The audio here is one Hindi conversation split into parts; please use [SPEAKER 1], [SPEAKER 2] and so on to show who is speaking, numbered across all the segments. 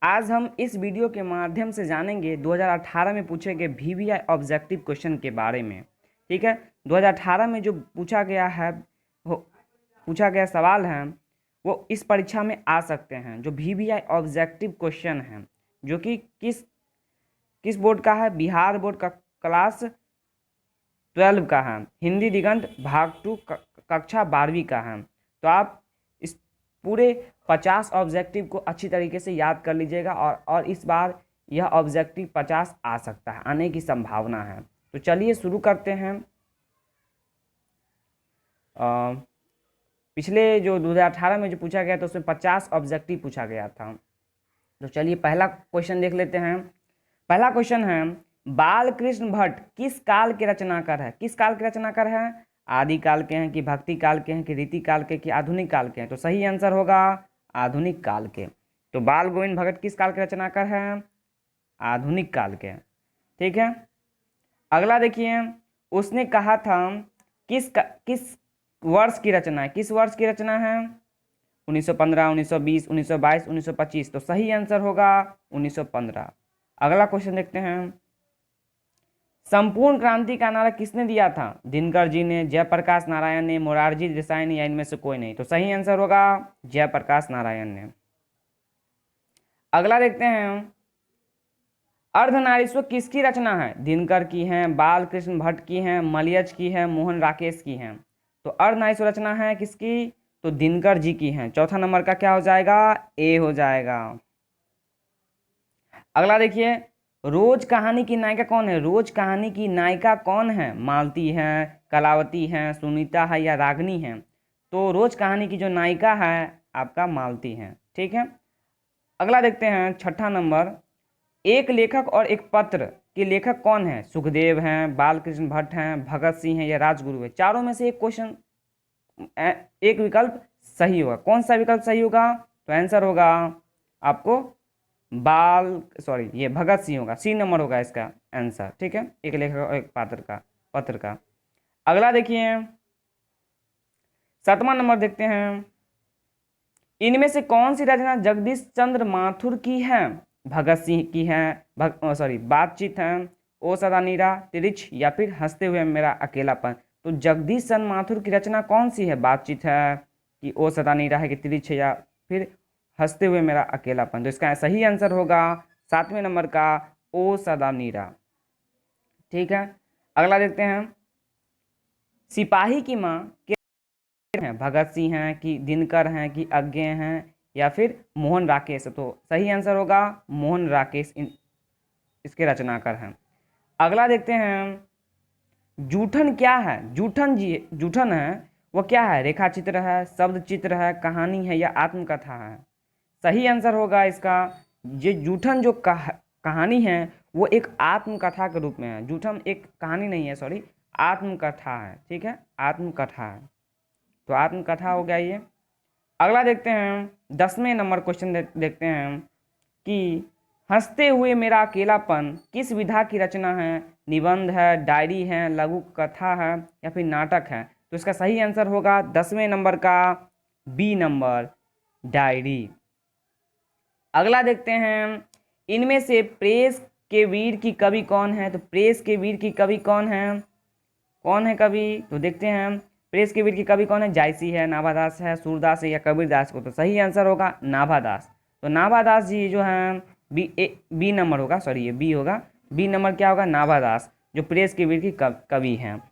[SPEAKER 1] आज हम इस वीडियो के माध्यम से जानेंगे 2018 में पूछे गए वीवीआई ऑब्जेक्टिव क्वेश्चन के बारे में। ठीक है, 2018 में जो पूछा गया सवाल है वो इस परीक्षा में आ सकते हैं। जो वीवीआई ऑब्जेक्टिव क्वेश्चन है जो कि किस किस बोर्ड का है, बिहार बोर्ड का क्लास 12 का है, हिंदी दिगंत भाग 2 कक्षा 12वीं का है। तो आप इस पूरे 50 ऑब्जेक्टिव को अच्छी तरीके से याद कर लीजिएगा और इस बार यह ऑब्जेक्टिव 50 आ सकता है, आने की संभावना है। तो चलिए शुरू करते हैं। पिछले जो 2018 में जो पूछा गया था उसमें 50 ऑब्जेक्टिव पूछा गया था। तो चलिए पहला क्वेश्चन देख लेते हैं। पहला क्वेश्चन है, बाल कृष्ण भट्ट किस काल के रचनाकार है? किस काल के रचनाकार है? आदि काल के हैं कि भक्ति काल के हैं कि रीति काल के कि आधुनिक काल के हैं? तो सही आंसर होगा आधुनिक काल के। तो बाल गोविंद भगत किस काल के रचनाकार है? आधुनिक काल के। ठीक है, अगला देखिए, उसने कहा था किस वर्ष की रचना है? किस वर्ष की रचना है? 1915, 1920, 1922, 1925। तो सही आंसर होगा 1915। अगला क्वेश्चन देखते हैं, संपूर्ण क्रांति का नारा किसने दिया था? दिनकर जी ने, जयप्रकाश नारायण ने, मोरारजी देसाई ने या इनमें से कोई नहीं? तो सही आंसर होगा जयप्रकाश नारायण ने। अगला देखते हैं, अर्धनारीश्वर किसकी रचना है? दिनकर की है, बालकृष्ण भट्ट की है, मलयज की है, मोहन राकेश की है? तो अर्धनारीश्वर रचना है किसकी? तो दिनकर जी की है। चौथा नंबर का क्या हो जाएगा? ए हो जाएगा। अगला देखिए, रोज कहानी की नायिका कौन है? रोज कहानी की नायिका कौन है? मालती है, कलावती है, सुनीता है या रागनी है? तो रोज कहानी की जो नायिका है आपका मालती है। ठीक है, अगला देखते हैं, छठा नंबर, एक लेखक और एक पत्र के लेखक कौन है? सुखदेव हैं, बालकृष्ण भट्ट हैं, भगत सिंह है या राजगुरु है? चारों में से एक क्वेश्चन, एक विकल्प सही होगा। कौन सा विकल्प सही होगा? तो आंसर होगा आपको ये भगत सिंह होगा। सी नंबर होगा इसका आंसर। ठीक है, एक लेखक और एक पत्र का। अगला देखिए, 7वां नंबर देखते हैं, इनमें से कौन सी रचना जगदीश चंद्र माथुर की है? भगत सिंह की है, बातचीत है, ओ सदा नीरा, तिरिछ या फिर हंसते हुए मेरा अकेलापन? तो जगदीश चंद्र माथुर की रचना कौन सी है? बातचीत है कि ओ सदा नीरा है कि तिरिछ है या फिर हंसते हुए मेरा अकेलापन? तो इसका सही आंसर होगा 7वें नंबर का ओ सदा नीरा। ठीक है, अगला देखते हैं, सिपाही की माँ हैं? भगत सिंह हैं कि दिनकर हैं कि अज्ञे हैं या फिर मोहन राकेश? तो सही आंसर होगा मोहन राकेश इसके रचनाकार हैं। अगला देखते हैं, जूठन क्या है? जूठन है वो क्या है? रेखा चित्र है, शब्द चित्र है, कहानी है या आत्मकथा है? सही आंसर होगा इसका, ये जूठन जो कहानी है वो एक आत्मकथा के रूप में है। जूठन एक कहानी नहीं है, सॉरी, आत्मकथा है। ठीक है, आत्मकथा है। तो आत्मकथा हो गया ये। अगला देखते हैं, 10वें नंबर क्वेश्चन देखते हैं कि हंसते हुए मेरा अकेलापन किस विधा की रचना है? निबंध है, डायरी है, लघु कथा है या फिर नाटक है? तो इसका सही आंसर होगा 10वें नंबर का बी नंबर, डायरी। अगला देखते हैं, इनमें से प्रेस के वीर की कवि कौन है? तो प्रेस के वीर की कवि कौन है? कौन है कवि? तो देखते हैं, प्रेस के वीर की कवि कौन है? जायसी है, नाभादास है, सूरदास है या कबीरदास को? तो सही आंसर होगा नाभादास। तो नाभादास जी जो हैं बी नंबर होगा, सॉरी ये बी होगा। बी नंबर क्या होगा? नाभादास, जो प्रेस के वीर की कवि हैं।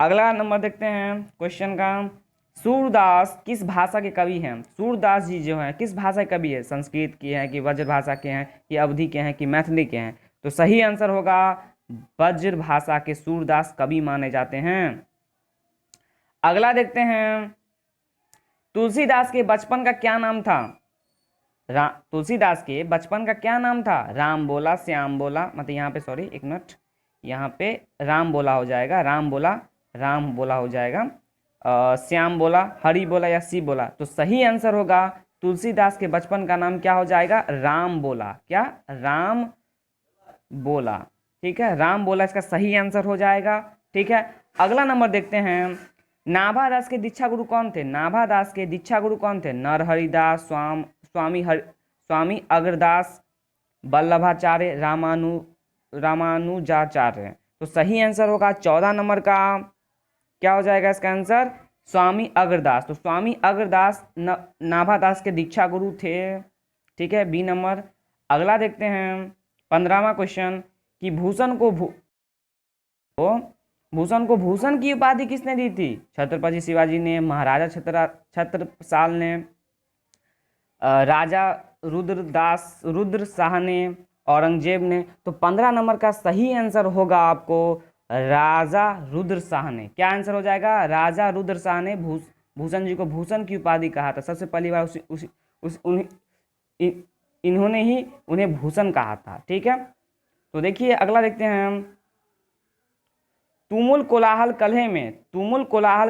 [SPEAKER 1] अगला नंबर देखते हैं क्वेश्चन का, सूरदास किस भाषा के कवि हैं? सूरदास जी जो हैं किस भाषा के कवि है? संस्कृत के हैं कि ब्रज भाषा के हैं कि अवधी के हैं कि मैथिली के हैं? तो सही आंसर होगा ब्रज भाषा के सूरदास कवि माने जाते हैं। अगला देखते हैं, तुलसीदास के बचपन का क्या नाम था? तुलसीदास के बचपन का क्या नाम था? राम बोला, श्याम बोला, मतलब यहाँ पे सॉरी एक मिनट, यहाँ पे राम बोला हो जाएगा, राम बोला हो जाएगा, श्याम बोला, हरि बोला या शिव बोला? तो सही आंसर होगा तुलसीदास के बचपन का नाम क्या हो जाएगा? राम बोला। क्या? राम बोला। ठीक है, राम बोला इसका सही आंसर हो जाएगा। ठीक है, अगला नंबर देखते हैं, नाभादास के दीक्षा गुरु कौन थे? नाभादास के दीक्षा गुरु कौन थे? नरहरिदास, स्वामी अग्रदास, वल्लभाचार्य, रामानुजाचार्य। तो सही आंसर होगा 14 नंबर का, क्या हो जाएगा इसका आंसर, स्वामी अग्रदास। तो स्वामी अग्रदास नाभादास के दीक्षा गुरु थे, ठीक है, बी नंबर। अगला देखते हैं 15वां क्वेश्चन कि भूषण को भूषण की उपाधि किसने दी थी? छत्रपति शिवाजी ने, महाराजा छत्रसाल ने, राजा रुद्र शाह ने, औरंगजेब ने। तो 15 नंबर का सही आंसर होगा आपको राजा रुद्र शाह ने। क्या आंसर हो जाएगा? राजा रुद्र शाह ने भूषण जी को भूषण की उपाधि कहा था। सबसे पहली बार इन्होंने ही उन्हें भूषण कहा था, ठीक है। तो देखिए अगला देखते हैं हम, तुमुल कोलाहल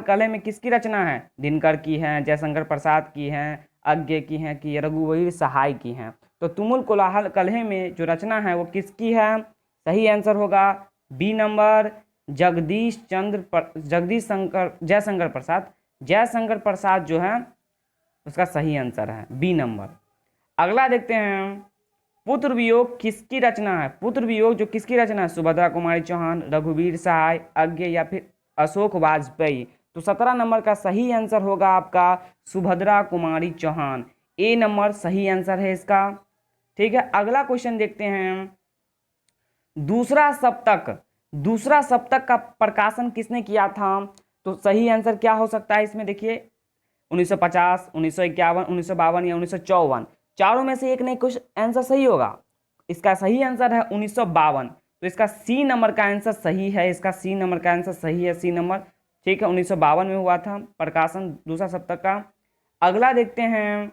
[SPEAKER 1] कलह में किसकी रचना है? दिनकर की है, जयशंकर प्रसाद की है, अज्ञे की है, कि रघुवीर सहाय की है। तो तुमुल कोलाहल कलह में जो रचना है वो किसकी है? सही आंसर होगा बी नंबर, जयशंकर प्रसाद जो है उसका सही आंसर है बी नंबर। अगला देखते हैं, पुत्र वियोग किसकी रचना है? पुत्र वियोग जो किसकी रचना है? सुभद्रा कुमारी चौहान, रघुवीर सहाय, अज्ञे या फिर अशोक वाजपेयी। तो 17 नंबर का सही आंसर होगा आपका सुभद्रा कुमारी चौहान, ए नंबर सही आंसर है इसका, ठीक है। अगला क्वेश्चन देखते हैं, दूसरा सप्तक का प्रकाशन किसने किया था? तो सही आंसर क्या हो सकता है इसमें? देखिए 1950, 1951, 1952 या 1954, चारों में से एक नहीं कुछ आंसर सही होगा। इसका सही आंसर है 1952, तो इसका सी नंबर का आंसर सही है, इसका सी नंबर का आंसर सही है, सी नंबर, ठीक है। 1952 में हुआ था प्रकाशन दूसरा सप्तक का। अगला देखते हैं,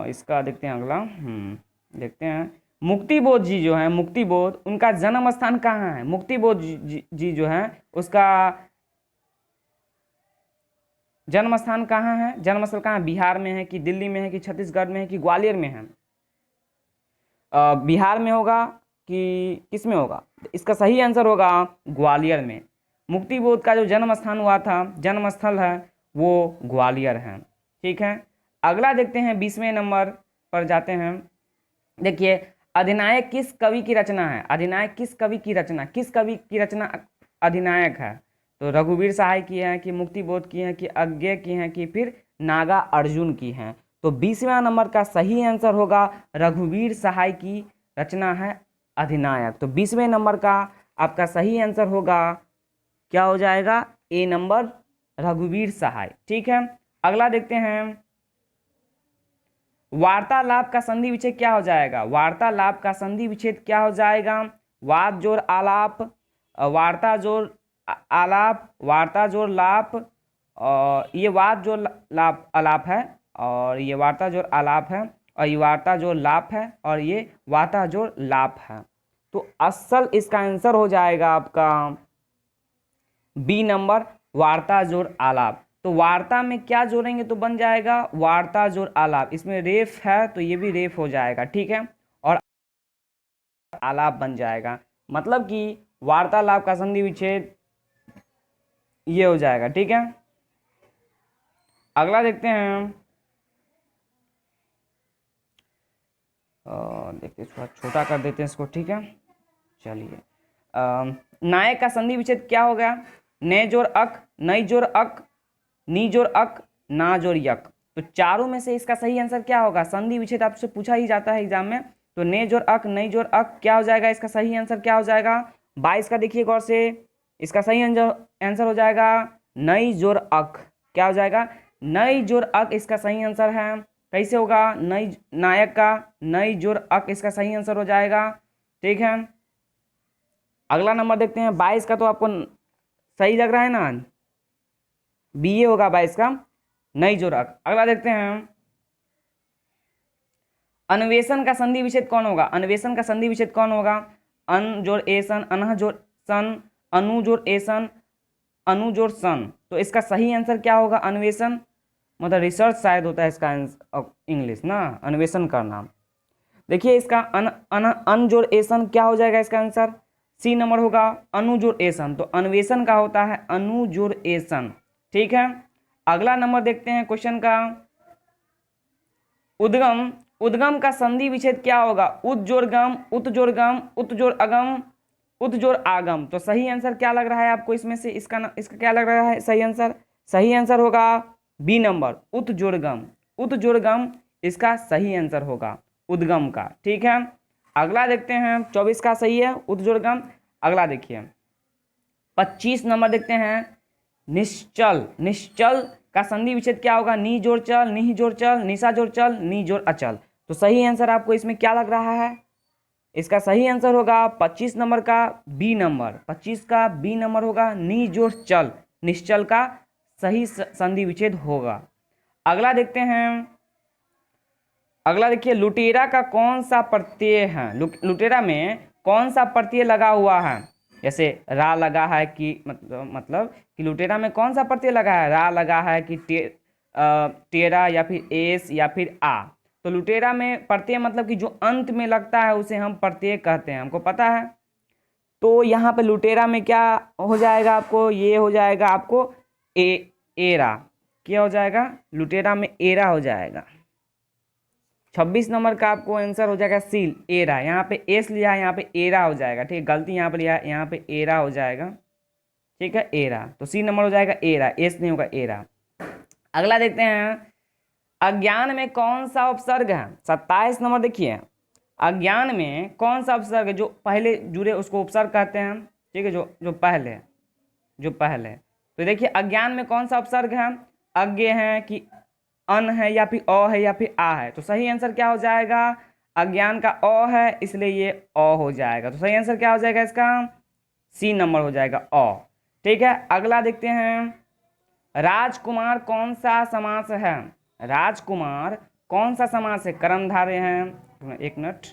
[SPEAKER 1] इसका देखते हैं अगला, देखते हैं मुक्तिबोध जी जो है, मुक्तिबोध उनका जन्म स्थान कहाँ है? मुक्तिबोध जी जो है उसका जन्म स्थान कहाँ है? जन्म स्थल कहाँ है? बिहार में है कि दिल्ली में है कि छत्तीसगढ़ में है कि ग्वालियर में है? बिहार में होगा कि किस में होगा? इसका सही आंसर होगा ग्वालियर में। मुक्तिबोध का जो जन्म स्थान हुआ था, जन्म स्थल है वो ग्वालियर है, ठीक है। अगला देखते हैं 20वें नंबर पर जाते हैं। देखिए अधिनायक किस कवि की रचना है? अधिनायक किस कवि की रचना, किस कवि की रचना अधिनायक है? तो रघुवीर सहाय की है कि मुक्तिबोध की है कि अज्ञे की है कि फिर नागा अर्जुन की है? तो 20वां नंबर का सही आंसर होगा रघुवीर सहाय की रचना है अधिनायक। तो 20वें नंबर का आपका सही आंसर होगा, क्या हो जाएगा? ए नंबर रघुवीर सहाय, ठीक है। अगला देखते हैं, वार्तालाप का संधि विच्छेद क्या हो जाएगा? वार्तालाप का संधि विच्छेद क्या हो जाएगा? वाद जोड़ आलाप, वार्ता जोड़ आलाप, वार्ता जोड़ लाप, और ये वाद जोड़ लाप आलाप है, और ये वार्ता जोड़ आलाप है, और ये वार्ता जोड़ लाप है, और ये वार्ता जोड़ लाप है। तो असल इसका आंसर हो जाएगा आपका बी नंबर, वार्ता जोड़ आलाप। तो वार्ता में क्या जोड़ेंगे तो बन जाएगा वार्ता जोड़ आलाप। इसमें रेफ है तो ये भी रेफ हो जाएगा, ठीक है, और आलाप बन जाएगा। मतलब कि वार्तालाप का संधि विच्छेद ये हो जाएगा, ठीक है। अगला देखते हैं, देखते थोड़ा छोटा कर देते हैं इसको, ठीक है। चलिए, नायक का संधि विच्छेद क्या हो गया? ने जोड़ अक, नई जोड़ अक, नी जोड़ अक, ना जोड़ यक। तो चारों में से इसका सही आंसर क्या होगा? संधि विच्छेद आपसे पूछा ही जाता है एग्जाम में। तो ने जोड़ अक, नई जोड़ अक, क्या हो जाएगा? इसका सही आंसर क्या हो जाएगा? 22 का देखिए गौर से, इसका सही आंसर हो जाएगा नई जोड़ अक। क्या हो जाएगा? नई जोड़ अक इसका सही आंसर है। कैसे होगा? नई नायक का नई जोड़ अक इसका सही आंसर हो जाएगा, ठीक है। अगला नंबर देखते हैं, 22 का तो आपको सही लग रहा है ना, बी ए होगा 22 का, नई जोड़ अक। अगला देखते हैं, अन्वेषण का संधि विच्छेद कौन होगा? अन्वेषण का संधि विच्छेद कौन होगा? अन जोड़ एसन, अनह जोड़ सन, अनु जोड़ एसन, अनु जोड़ सन। तो इसका सही आंसर क्या होगा? अन्वेषण मतलब रिसर्च शायद होता है इसका इंग्लिश ना, अन्वेषण करना। देखिए इसका अन जोड़ एसन क्या हो जाएगा? इसका आंसर सी नंबर होगा अनु जोड़ एसन। तो अन्वेषण का होता है अनु जोड़ एसन, ठीक है। अगला नंबर देखते हैं क्वेश्चन का, उद्गम का संधि विच्छेद क्या होगा? उत जोड़ गम, उत जोड़ गम, उत जोड़ अगम, उत जोड़ आगम। तो सही आंसर क्या लग रहा है आपको इसमें से? इसका क्या लग रहा है सही आंसर? सही आंसर होगा बी नंबर, उत जोड़ गम। उत जोड़ गम इसका सही आंसर होगा उद्गम का। ठीक है, अगला देखते हैं। 24 का सही है उत जोड़ गम। अगला देखिए 25 नंबर देखते हैं। निश्चल, निश्चल का संधि विच्छेद क्या होगा? नी जोड़ चल, नी जोड़ चल, निशा जोड़ चल, नी जोड़ अचल। तो सही आंसर आपको इसमें क्या लग रहा है? इसका सही आंसर होगा 25 नंबर का बी नंबर। 25 का बी नंबर होगा, नी जोड़ चल, निश्चल का सही संधि विच्छेद होगा। अगला देखते हैं। अगला देखिए, लुटेरा का कौन सा प्रत्यय है? लुटेरा में कौन सा प्रत्यय लगा हुआ है? जैसे रा लगा है कि मतलब कि लुटेरा में कौन सा प्रत्यय लगा है? रा लगा है कि टेरा या फिर एस या फिर आ। तो लुटेरा में प्रत्यय मतलब कि जो अंत में लगता है उसे हम प्रत्यय कहते हैं, हमको पता है। तो यहाँ पे लुटेरा में क्या हो जाएगा आपको? ये हो जाएगा आपको एरा। क्या हो जाएगा? लुटेरा में एरा हो जाएगा। 26 नंबर का आपको आंसर हो जाएगा सील, एरा। यहाँ पे एस लिया है, यहाँ पे एरा हो जाएगा। ठीक है, गलती यहाँ पे लिया है, यहाँ पे एरा हो जाएगा। ठीक है, एरा। तो सी नंबर हो जाएगा एरा, एस नहीं होगा, एरा। अगला देखते हैं। अज्ञान में कौन सा उपसर्ग है? 27 नंबर देखिए, अज्ञान में कौन सा उपसर्ग है? जो पहले जुड़े उसको उपसर्ग कहते हैं। ठीक है, जो पहले। तो देखिए अज्ञान में कौन सा उपसर्ग है? अज्ञ है कि अन है या फिर अ है या फिर आ है? तो सही आंसर क्या हो जाएगा? अज्ञान का अ है इसलिए ये अ हो जाएगा। तो सही आंसर क्या हो जाएगा इसका? सी नंबर हो जाएगा, अ। ठीक है, अगला देखते हैं। राजकुमार कौन सा समास है? राजकुमार कौन सा समास है? कर्मधारय हैं। एक मिनट,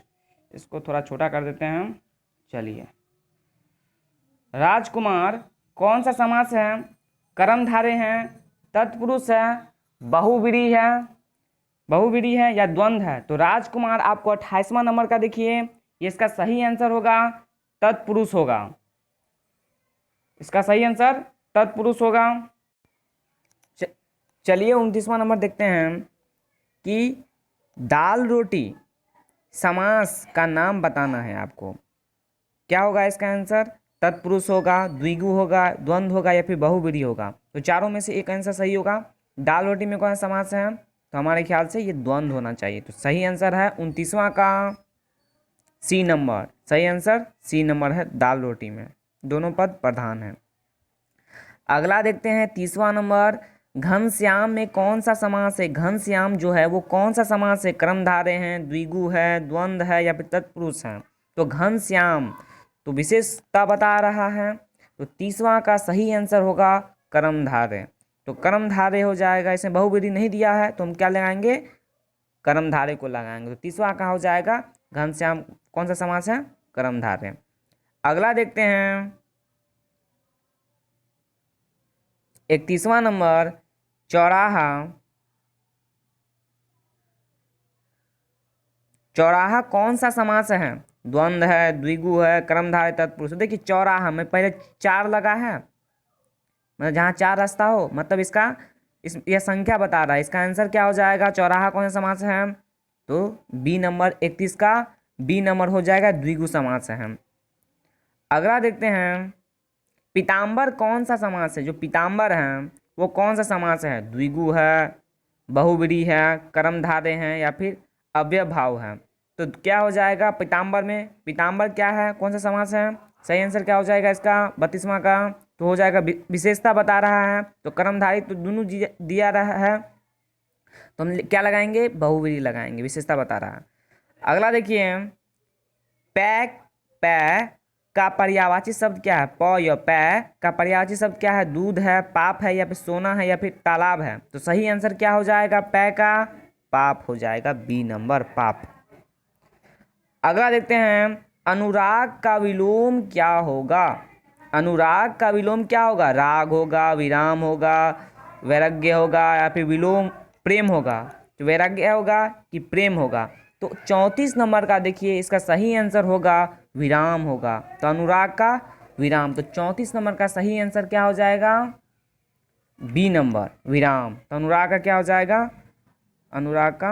[SPEAKER 1] इसको थोड़ा छोटा कर देते हैं। चलिए, राजकुमार कौन सा समास है? कर्मधारय हैं, तत्पुरुष है, बहुव्रीहि है या द्वंद्व है? तो राजकुमार आपको 28वां नंबर का देखिए, ये इसका सही आंसर होगा तत्पुरुष होगा। इसका सही आंसर तत्पुरुष होगा। चलिए 29वां नंबर देखते हैं कि दाल रोटी समास का नाम बताना है आपको। क्या होगा इसका आंसर? तत्पुरुष होगा, द्विगु होगा, द्वंद्व होगा या फिर बहुव्रीहि होगा? तो चारों में से एक आंसर सही होगा। दाल रोटी में कौन सा समास है? तो हमारे ख्याल से ये द्वंद्व होना चाहिए। तो सही आंसर है 29वां का सी नंबर। सही आंसर सी नंबर है, दाल रोटी में दोनों पद प्रधान है। अगला देखते हैं 30वां नंबर। घनश्याम में कौन सा समास है? घनश्याम जो है वो कौन सा समास है? कर्मधारय हैं, द्विगु है, द्वंद्व है या फिर तत्पुरुष है? तो घनश्याम तो विशेषता बता रहा है। तो 30वां का सही आंसर होगा कर्मधारय। तो कर्मधारय हो जाएगा। इसमें बहुव्रीहि नहीं दिया है तो हम क्या लगाएंगे? कर्मधारय को लगाएंगे। तो 30वां का हो जाएगा घनश्याम कौन सा समास है? कर्मधारय। अगला देखते हैं 31वां नंबर। चौराहा, चौराहा कौन सा समास है? द्वंद्व है, द्विगु है, कर्मधारय, तत्पुरुष। देखिए चौराहा में पहले चार लगा है, मतलब जहाँ चार रास्ता हो, मतलब इसका यह संख्या बता रहा है। इसका आंसर क्या हो जाएगा? चौराहा कौन सा समास है? तो बी नंबर 31 का बी नंबर हो जाएगा, द्विगु समास है। अगला देखते हैं पीताम्बर कौन सा समास है? जो पीताम्बर है वो कौन सा समास है? द्विगु है, बहुव्रीहि है, कर्मधारय है या फिर अव्ययभाव है? तो क्या हो जाएगा पीताम्बर में? पीताम्बर क्या है, कौन सा समास है? सही आंसर क्या हो जाएगा इसका? 32वां का तो हो जाएगा विशेषता बता रहा है। तो कर्मधारय तो दोनों दिया रहा है, तो हम क्या लगाएंगे? बहुव्रीहि लगाएंगे, विशेषता बता रहा है। अगला देखिए पैक, पै का पर्यायवाची शब्द क्या है? प या पै का पर्यायवाची शब्द क्या है? दूध है, पाप है या फिर सोना है या फिर तालाब है? तो सही आंसर क्या हो जाएगा? पै का पाप हो जाएगा, बी नंबर पाप। अगला देखते हैं अनुराग का विलोम क्या होगा? अनुराग का विलोम क्या होगा? राग होगा, विराम होगा, वैराग्य होगा या फिर विलोम प्रेम होगा? तो वैराग्य होगा कि प्रेम होगा? तो 34 नंबर का देखिए, इसका सही आंसर होगा विराम होगा। तो अनुराग का विराम। तो 34 नंबर का सही आंसर क्या हो जाएगा? बी नंबर विराम। तो अनुराग का क्या हो जाएगा? अनुराग का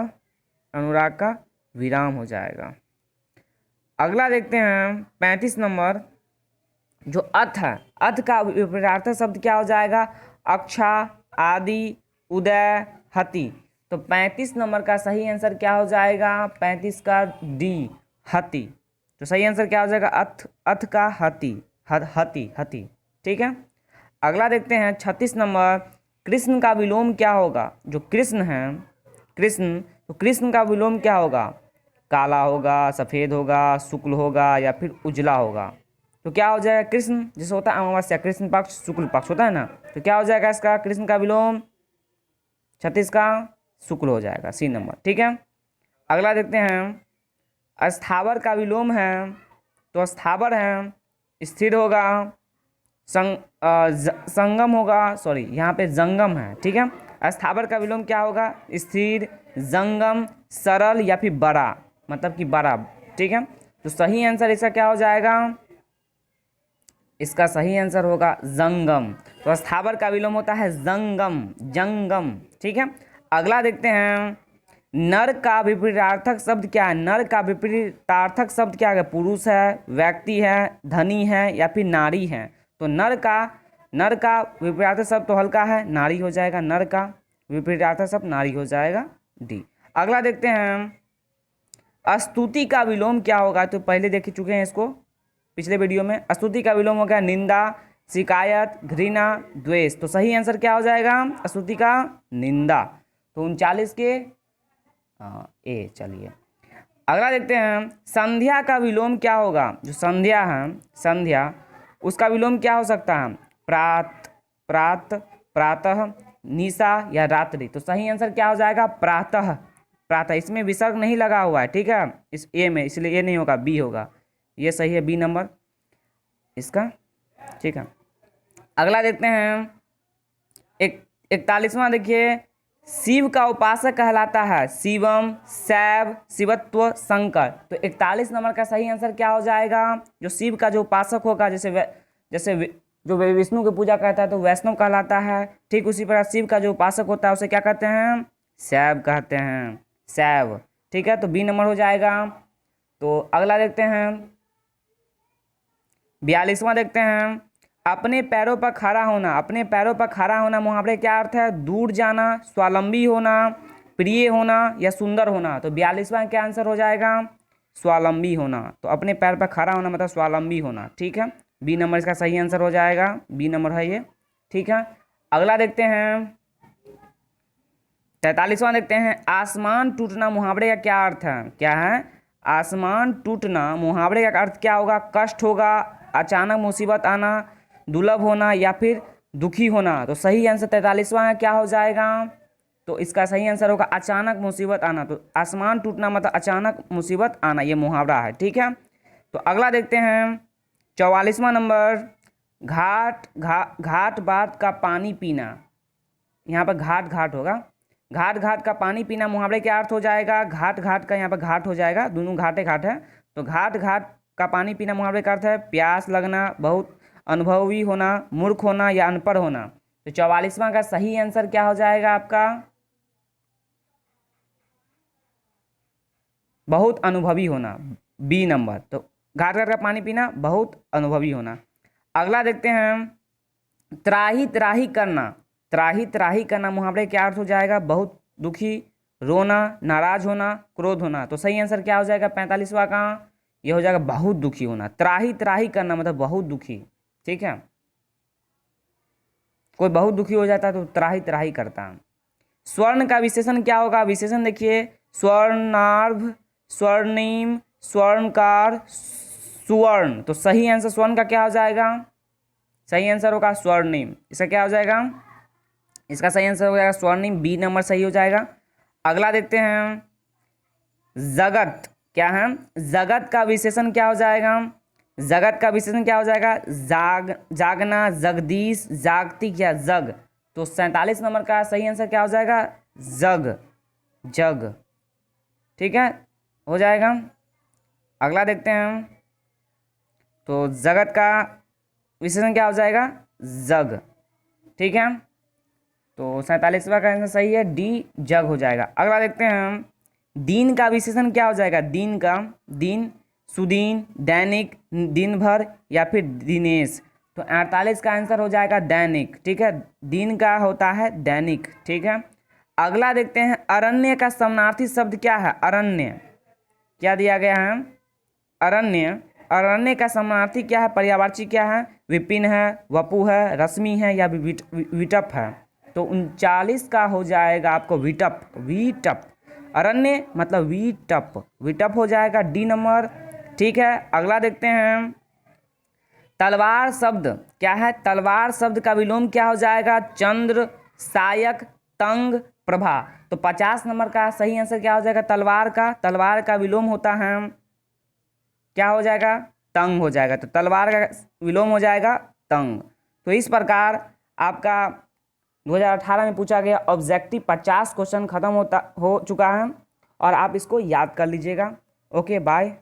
[SPEAKER 1] अनुराग का विराम हो जाएगा। अगला देखते हैं 35 नंबर, जो अथ है, अथ का विपरीतार्थक शब्द क्या हो जाएगा? अक्षा, आदि, उदय, हति। तो 35 नंबर का सही आंसर क्या हो जाएगा? 35 का डी, हति। तो सही आंसर क्या हो जाएगा? अथ, अथ का हति, हति, हति। ठीक है। अगला देखते हैं 36 नंबर, कृष्ण का विलोम क्या होगा? जो कृष्ण है, कृष्ण, तो कृष्ण का विलोम क्या होगा? काला होगा, सफ़ेद होगा, शुक्ल होगा या फिर उजला होगा। तो क्या हो जाएगा? कृष्ण जैसे होता है अमावस्या, कृष्ण पक्ष, शुक्ल पक्ष होता है ना, तो क्या हो जाएगा इसका? कृष्ण का विलोम 36 का शुक्ल हो जाएगा, सी नंबर। ठीक है। अगला देखते हैं स्थावर का विलोम है, तो स्थावर है स्थिर होगा, संगम होगा, सॉरी यहाँ पे जंगम है। ठीक है। स्थावर का विलोम क्या होगा? स्थिर, जंगम, सरल या फिर बड़ा, मतलब कि बड़ा। ठीक है। तो सही आंसर इसका क्या हो जाएगा? इसका सही आंसर होगा जंगम। तो स्थावर का विलोम होता है जंगम, जंगम। ठीक है। अगला देखते हैं नर का विपरीतार्थक शब्द क्या है? नर का विपरीतार्थक शब्द क्या है? पुरुष है, व्यक्ति है, धनी है या फिर नारी है। तो नर का विपरीतार्थक शब्द तो हल्का है, नारी हो जाएगा। नर का विपरीतार्थक शब्द नारी हो जाएगा, डी। अगला देखते हैं स्तुति का विलोम क्या होगा? तो पहले देख चुके हैं इसको पिछले वीडियो में। स्तुति का विलोम हो गया निंदा, शिकायत, घृणा, द्वेष। तो सही आंसर क्या हो जाएगा? स्तुति का निंदा। तो 39 के ए। चलिए अगला देखते हैं संध्या का विलोम क्या होगा? जो संध्या है, संध्या, उसका विलोम क्या हो सकता है? प्रात, प्रात, प्रातः, निशा या रात्रि। तो सही आंसर क्या हो जाएगा? प्रातः, प्रातः। इसमें विसर्ग नहीं लगा हुआ है, ठीक है, इस ए में, इसलिए ए नहीं होगा, बी होगा। ये सही है, बी नंबर इसका। ठीक है। अगला देखते हैं 41वां, देखिए शिव का उपासक कहलाता है शिवम, शैव, शिवत्व, शंकर। तो 41 नंबर का सही आंसर क्या हो जाएगा? जो शिव का जो उपासक होगा, जैसे जो विष्णु की पूजा करता है तो वैष्णव कहलाता है, ठीक उसी प्रकार शिव का जो उपासक होता है उसे क्या कहते हैं? शैव कहते हैं, शैव। ठीक है। तो बी नंबर हो जाएगा। तो अगला देखते हैं 42वां, देखते हैं अपने पैरों पर खड़ा होना। अपने पैरों पर खड़ा होना मुहावरे क्या अर्थ है? दूर जाना, स्वावलंबी होना, प्रिय होना या सुंदर होना। तो 42वां क्या आंसर हो जाएगा? स्वावलंबी होना। तो अपने पैर पर खड़ा होना मतलब स्वावलंबी होना। ठीक है। बी नंबर इसका सही आंसर हो जाएगा, बी नंबर है ये। ठीक है। अगला देखते हैं 43वां, देखते हैं आसमान टूटना मुहावरे का क्या अर्थ है? क्या है? आसमान टूटना मुहावरे का अर्थ क्या होगा? कष्ट होगा, अचानक मुसीबत आना, दुर्लभ होना या फिर दुखी होना। तो सही आंसर 43वां क्या हो जाएगा? तो इसका सही आंसर होगा अचानक मुसीबत आना। तो आसमान टूटना मतलब अचानक मुसीबत आना, ये मुहावरा है। ठीक है। तो अगला देखते हैं 44वां नंबर, घाट बाट का पानी पीना। यहाँ पर घाट घाट होगा, घाट घाट का पानी पीना मुहावरे क्या अर्थ हो जाएगा? घाट घाट का यहाँ पर घाट हो जाएगा, दोनों घाटे घाट है। तो घाट घाट का पानी पीना मुहावरे का अर्थ है प्यास लगना, बहुत अनुभवी होना, मूर्ख होना या अनपढ़ होना। तो 44वां का सही आंसर क्या हो जाएगा आपका? बहुत अनुभवी होना, बी नंबर। तो घाट घाट का पानी पीना, बहुत अनुभवी होना। अगला देखते हैं त्राही त्राही करना। त्राही त्राही करना मुहावरे क्या अर्थ हो जाएगा? बहुत दुखी, रोना, नाराज होना, क्रोध होना। तो सही आंसर क्या हो जाएगा 45वां का? ये हो जाएगा बहुत दुखी होना। त्राही त्राही करना मतलब बहुत दुखी। ठीक है। कोई बहुत दुखी हो जाता है तो त्राही त्राही करता है। स्वर्ण का विशेषण क्या होगा? विशेषण देखिए स्वर्णार्भ, स्वर्णिम, स्वर्णकार, सुवर्ण। तो सही आंसर स्वर्ण का क्या हो जाएगा? सही आंसर होगा स्वर्णिम। इसका क्या हो जाएगा? इसका सही आंसर हो जाएगा स्वर्णिम, बी नंबर सही हो जाएगा। अगला देखते हैं जगत क्या है? जगत का विशेषण क्या हो जाएगा? जगत का विशेषण क्या हो जाएगा? जागना, जगदीश, जागतिक या जग। तो 47 नंबर का सही आंसर क्या हो जाएगा? जग, जग। ठीक है, हो जाएगा। अगला देखते हैं तो जगत का विशेषण क्या हो जाएगा? जग। ठीक है। तो 47वां का आंसर सही है, डी जग हो जाएगा। अगला देखते हैं दिन का विशेषण क्या हो जाएगा? दिन का, दिन, सुदीन, दैनिक, दिन भर या फिर दिनेश। तो 48 का आंसर हो जाएगा दैनिक। ठीक है, दिन का होता है दैनिक। ठीक है, अगला देखते हैं, अरण्य का समानार्थी शब्द क्या है? अरण्य, क्या दिया गया है? अरण्य। अरण्य का समानार्थी क्या है? पर्यायवाची क्या है? विपिन है, वपु है, रश्मि है या विटप है। तो 39 का हो जाएगा आपको विटप, विटप। अरण्य मतलब विटप, विटप हो जाएगा डी नंबर। ठीक है, अगला देखते हैं, तलवार शब्द क्या है? तलवार शब्द का विलोम क्या हो जाएगा? चंद्र, सायक, तंग, प्रभा। तो 50 नंबर का सही आंसर क्या हो जाएगा? तलवार का, तलवार का विलोम होता है, क्या हो जाएगा? तंग हो जाएगा। तो तलवार का विलोम हो जाएगा तंग। तो इस प्रकार आपका 2018 में पूछा गया ऑब्जेक्टिव 50 क्वेश्चन खत्म हो चुका है और आप इसको याद कर लीजिएगा। Okay, bye.